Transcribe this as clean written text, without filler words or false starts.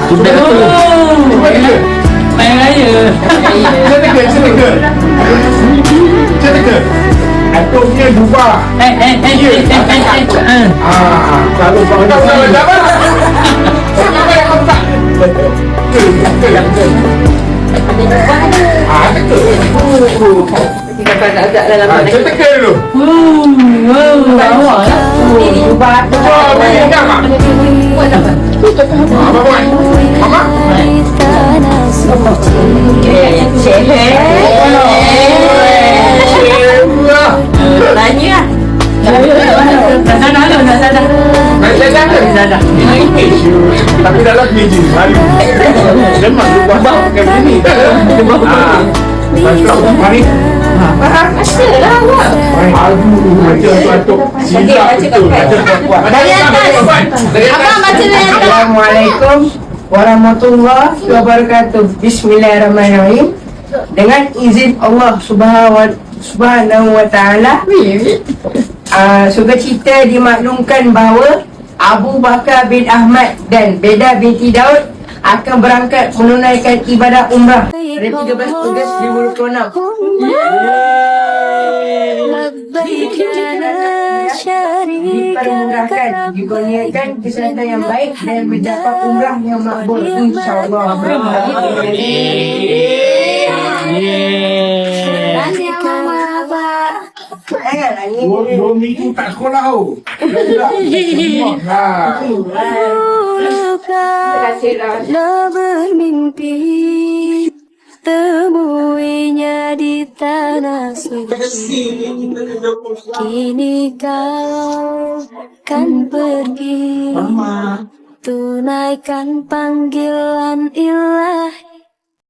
Sudah tu. Main raya. Cerita. Atuknya Duba. Kalau kau tak tahu apa? Apa yang kau tak? Cerita dulu. Lawa lah. Apa buat? Apa? Tanya. Dah. Tapi dalam meja hari memang Duba pakai begini. Mari. Aduh, macam tu. Silap betul. Dari atas. Abang baca dari atas. Assalamualaikum warahmatullahi wabarakatuh. Bismillahirrahmanirrahim. Dengan izin Allah Subhanahu wa taala, sukacita dimaklumkan bahawa Abu Bakar bin Ahmad dan Beda binti Daud akan berangkat menunaikan ibadah umrah pada 13 Ogos 2026. Dipermudahkan, dikurniakan kesihatan yang baik dan mendapat umrah yang makbul, insyaAllah. Dua minggu tak sekolah tau. Lo bermimpi temuinya di tanah suci. Kini kau kan pergi, tunaikan panggilan ilahi.